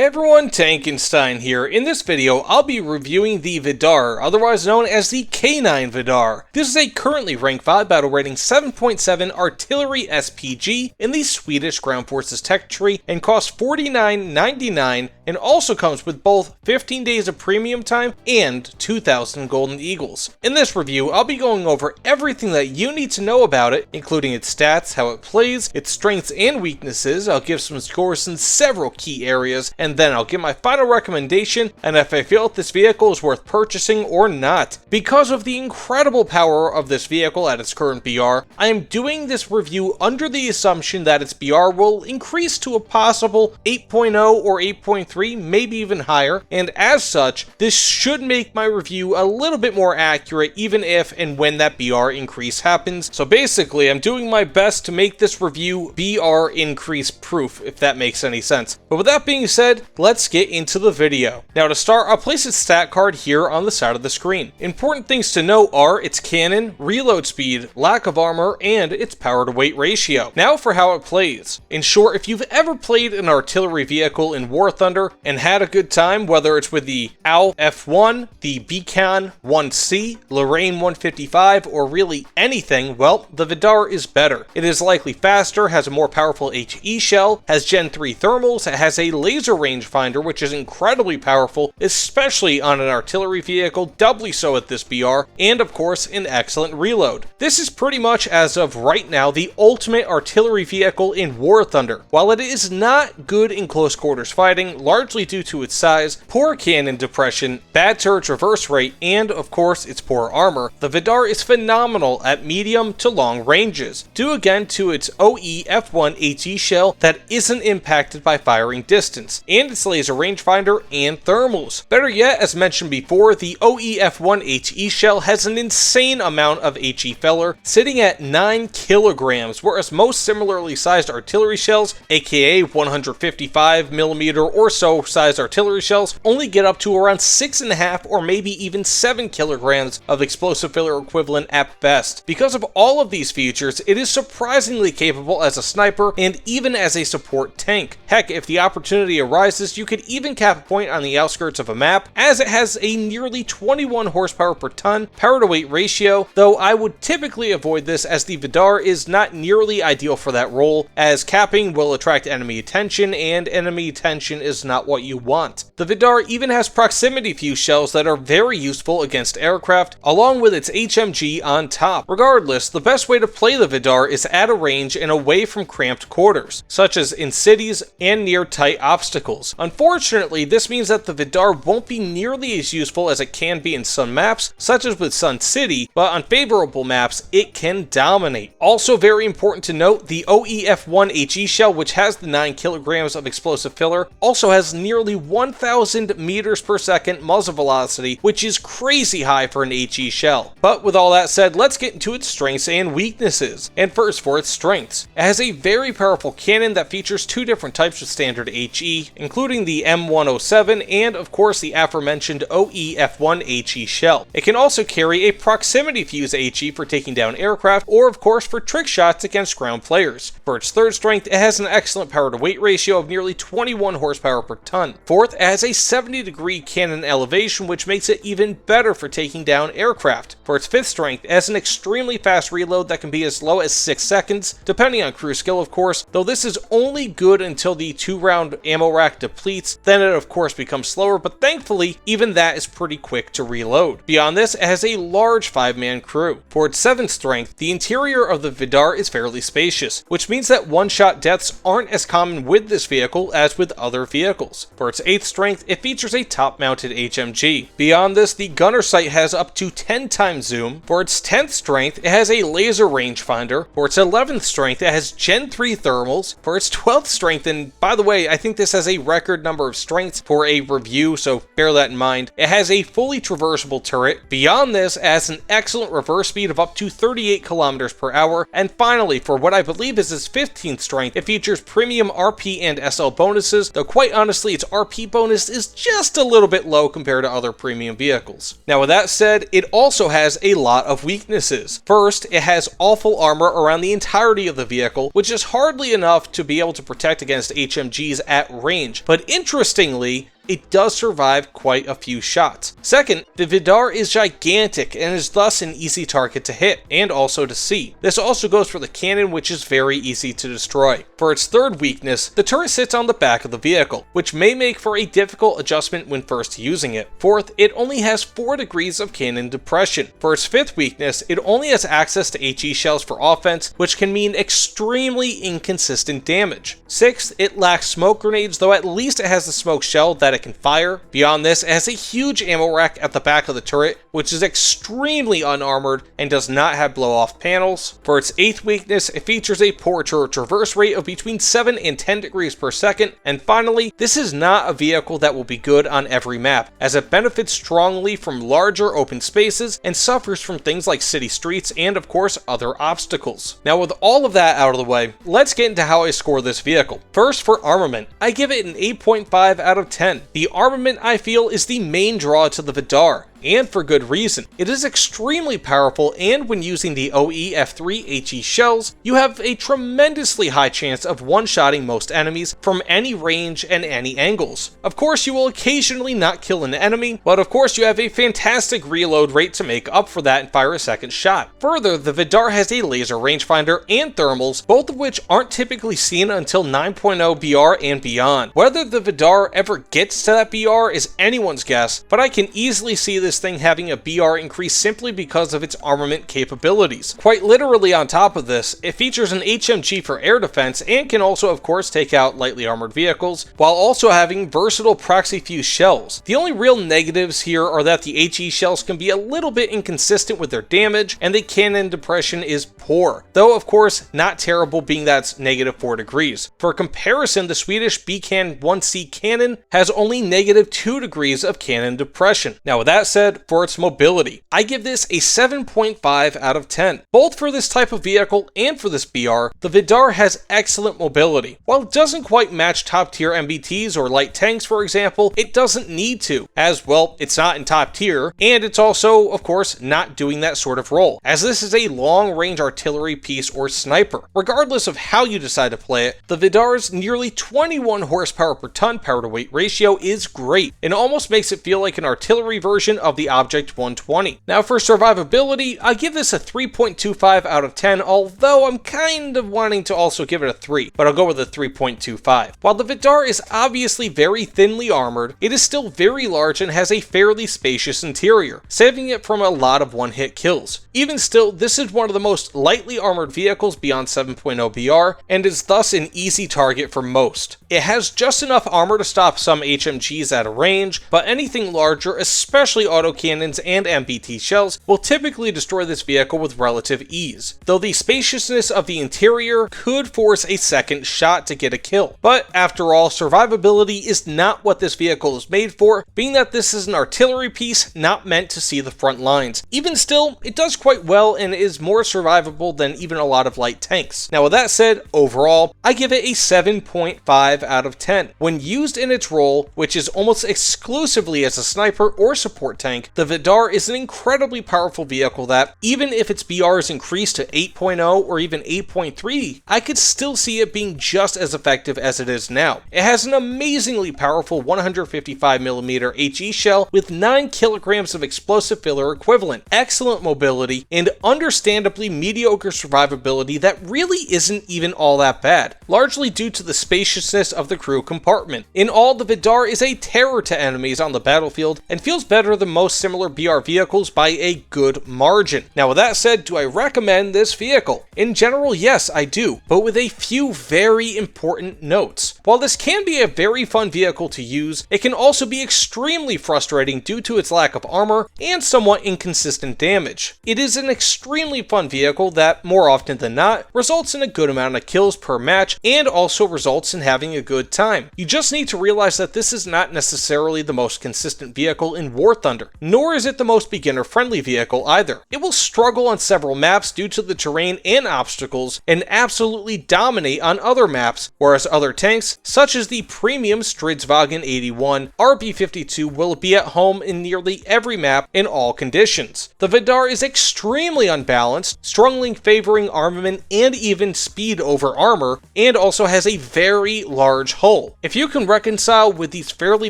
Hey everyone, Tankenstein here. In this video, I'll be reviewing the Vidar, otherwise known as the K9 Vidar. This is a currently rank 5 battle rating 7.7 artillery SPG in the Swedish Ground Forces tech tree and costs $49.99 and also comes with both 15 days of premium time and 2,000 golden eagles. In this review, I'll be going over everything that you need to know about it, including its stats, how it plays, its strengths and weaknesses. I'll give some scores in several key areas, and then I'll give my final recommendation and if I feel if this vehicle is worth purchasing or not. Because of the incredible power of this vehicle at its current BR, I am doing this review under the assumption that its BR will increase to a possible 8.0 or 8.3, maybe even higher, and as such, this should make my review a little bit more accurate even if and when that BR increase happens. So basically, I'm doing my best to make this review BR increase proof, if that makes any sense. But with that being said, let's get into the video. Now to start, I'll place its stat card here on the side of the screen. Important things to note are its cannon, reload speed, lack of armor, and its power to weight ratio. Now for how it plays. In short, if you've ever played an artillery vehicle in War Thunder and had a good time, whether it's with the AL F1, the Beacon 1C, Lorraine 155, or really anything, well, the Vidar is better. It is likely faster, has a more powerful HE shell, has Gen 3 thermals, it has a laser rangefinder, which is incredibly powerful, especially on an artillery vehicle, doubly so at this BR, and of course, an excellent reload. This is pretty much, as of right now, the ultimate artillery vehicle in War Thunder. While it is not good in close quarters fighting, largely due to its size, poor cannon depression, bad turret reverse rate, and of course, its poor armor, the Vidar is phenomenal at medium to long ranges, due again to its OE F1 HE shell that isn't impacted by firing distance, and its laser rangefinder and thermals. Better yet, as mentioned before, the OEF1 HE shell has an insane amount of HE feller, sitting at 9 kilograms, whereas most similarly sized artillery shells, aka 155mm or so sized artillery shells, only get up to around 6.5 or maybe even 7 kilograms of explosive filler equivalent at best. Because of all of these features, it is surprisingly capable as a sniper and even as a support tank. Heck, if the opportunity arises, you could even cap a point on the outskirts of a map, as it has a nearly 21 horsepower per ton power to weight ratio, though I would typically avoid this as the Vidar is not nearly ideal for that role, as capping will attract enemy attention and enemy attention is not what you want. The Vidar even has proximity fuse shells that are very useful against aircraft, along with its HMG on top. Regardless, the best way to play the Vidar is at a range and away from cramped quarters, such as in cities and near tight obstacles. Unfortunately, this means that the Vidar won't be nearly as useful as it can be in some maps, such as with Sun City, but on favorable maps, it can dominate. Also very important to note, the OEF1 HE shell, which has the 9 kilograms of explosive filler, also has nearly 1,000 meters per second muzzle velocity, which is crazy high for an HE shell. But with all that said, let's get into its strengths and weaknesses. And first, for its strengths. It has a very powerful cannon that features two different types of standard HE, including the M107 and of course the aforementioned OEF1 HE shell. It can also carry a proximity fuse HE for taking down aircraft, or of course for trick shots against ground players. For its third strength, it has an excellent power to weight ratio of nearly 21 horsepower per ton. Fourth, it has a 70-degree cannon elevation, which makes it even better for taking down aircraft. For its fifth strength, it has an extremely fast reload that can be as low as 6 seconds, depending on crew skill of course, though this is only good until the 2-round ammo rack depletes, then it of course becomes slower, but thankfully even that is pretty quick to reload. Beyond this, it has a large 5-man crew. For its seventh strength, the interior of the Vidar is fairly spacious, which means that one-shot deaths aren't as common with this vehicle as with other vehicles. For its eighth strength, it features a top-mounted HMG. Beyond this, the gunner sight has up to 10 times zoom. For its 10th strength, it has a laser rangefinder. For its 11th strength, it has Gen 3 thermals. For its 12th strength, and by the way, I think this has a record number of strengths for a review, so bear that in mind, it has a fully traversable turret. Beyond this, it has an excellent reverse speed of up to 38 kilometers per hour. And finally, for what I believe is its 15th strength, it features premium RP and SL bonuses, though quite honestly, its RP bonus is just a little bit low compared to other premium vehicles. Now with that said, it also has a lot of weaknesses. First, it has awful armor around the entirety of the vehicle, which is hardly enough to be able to protect against HMGs at range. range, but interestingly, it does survive quite a few shots. Second, the Vidar is gigantic and is thus an easy target to hit, and also to see. This also goes for the cannon, which is very easy to destroy. For its third weakness, the turret sits on the back of the vehicle, which may make for a difficult adjustment when first using it. Fourth, it only has 4 degrees of cannon depression. For its fifth weakness, it only has access to HE shells for offense, which can mean extremely inconsistent damage. Sixth, it lacks smoke grenades, though at least it has the smoke shell that it can fire. Beyond this, it has a huge ammo rack at the back of the turret, which is extremely unarmored and does not have blow-off panels. For its eighth weakness, it features a poor turret traverse rate of between 7 and 10 degrees per second. And finally, this is not a vehicle that will be good on every map, as it benefits strongly from larger open spaces and suffers from things like city streets and of course other obstacles. Now with all of that out of the way, let's get into how I score this vehicle. First, for armament, I give it an 8.5 out of 10. The armament, I feel, is the main draw to the Vidar, and for good reason. It is extremely powerful, and when using the OE-F3 HE shells, you have a tremendously high chance of one-shotting most enemies from any range and any angles. Of course, you will occasionally not kill an enemy, but of course you have a fantastic reload rate to make up for that and fire a second shot. Further, the Vidar has a laser rangefinder and thermals, both of which aren't typically seen until 9.0 BR and beyond. Whether the Vidar ever gets to that BR is anyone's guess, but I can easily see this thing having a BR increase simply because of its armament capabilities. Quite literally on top of this, it features an HMG for air defense and can also of course take out lightly armored vehicles, while also having versatile proxy fuse shells. The only real negatives here are that the HE shells can be a little bit inconsistent with their damage, and the cannon depression is poor, though of course not terrible, being that it's -4 degrees. For comparison, the Swedish BCAN 1C cannon has only -2 degrees of cannon depression. Now with that said, for its mobility, I give this a 7.5 out of 10. Both for this type of vehicle and for this BR, the Vidar has excellent mobility. While it doesn't quite match top tier MBTs or light tanks for example, it doesn't need to, as well it's not in top tier, and it's also of course not doing that sort of role, as this is a long range artillery piece or sniper. Regardless of how you decide to play it, the Vidar's nearly 21 horsepower per ton power to weight ratio is great, and almost makes it feel like an artillery version of the Object 120. Now for survivability, I give this a 3.25 out of 10, although I'm kind of wanting to also give it a 3, but I'll go with a 3.25. While the Vidar is obviously very thinly armored, it is still very large and has a fairly spacious interior, saving it from a lot of one-hit kills. Even still, this is one of the most lightly armored vehicles beyond 7.0 BR, and is thus an easy target for most. It has just enough armor to stop some HMGs at a range, but anything larger, especially autocannons and MBT shells, will typically destroy this vehicle with relative ease, though the spaciousness of the interior could force a second shot to get a kill. But after all, survivability is not what this vehicle is made for, being that this is an artillery piece not meant to see the front lines. Even still, it does quite well and is more survivable than even a lot of light tanks. Now with that said, overall, I give it a 7.5 out of 10. When used in its role, which is almost exclusively as a sniper or support tank, the Vidar is an incredibly powerful vehicle that, even if its BR is increased to 8.0 or even 8.3, I could still see it being just as effective as it is now. It has an amazingly powerful 155mm HE shell with 9 kilograms of explosive filler equivalent, excellent mobility, and understandably mediocre survivability that really isn't even all that bad, largely due to the spaciousness of the crew compartment. In all, the Vidar is a terror to enemies on the battlefield and feels better than most similar BR vehicles by a good margin. Now with that said, do I recommend this vehicle? In general, yes, I do, but with a few very important notes. While this can be a very fun vehicle to use, it can also be extremely frustrating due to its lack of armor and somewhat inconsistent damage. It is an extremely fun vehicle that, more often than not, results in a good amount of kills per match and also results in having a good time. You just need to realize that this is not necessarily the most consistent vehicle in War Thunder, Thunder, nor is it the most beginner-friendly vehicle either. It will struggle on several maps due to the terrain and obstacles, and absolutely dominate on other maps, whereas other tanks, such as the premium Stridsvagn 81 RB52, will be at home in nearly every map in all conditions. The Vidar is extremely unbalanced, strongly favoring armament and even speed over armor, and also has a very large hull. If you can reconcile with these fairly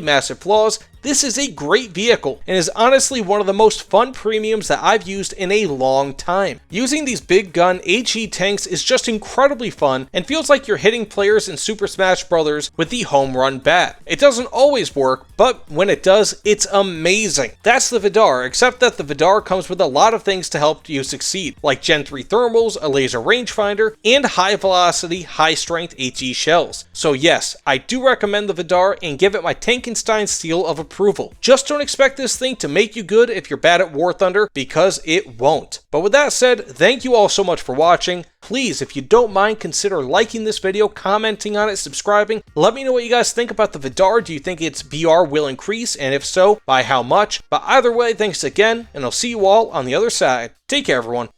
massive flaws, this is a great vehicle, and is honestly one of the most fun premiums that I've used in a long time. Using these big gun HE tanks is just incredibly fun, and feels like you're hitting players in Super Smash Bros. With the home run bat. It doesn't always work, but when it does, it's amazing. That's the Vidar, except that the Vidar comes with a lot of things to help you succeed, like Gen 3 thermals, a laser rangefinder, and high velocity, high strength HE shells. So yes, I do recommend the Vidar and give it my Tankenstein seal of approval. Just don't expect this thing to make you good if you're bad at War Thunder, because it won't. But with that said, thank you all so much for watching. Please, if you don't mind, consider liking this video, commenting on it, subscribing. Let me know what you guys think about the Vidar. Do you think its BR will increase? And if so, by how much? But either way, thanks again, and I'll see you all on the other side. Take care, everyone.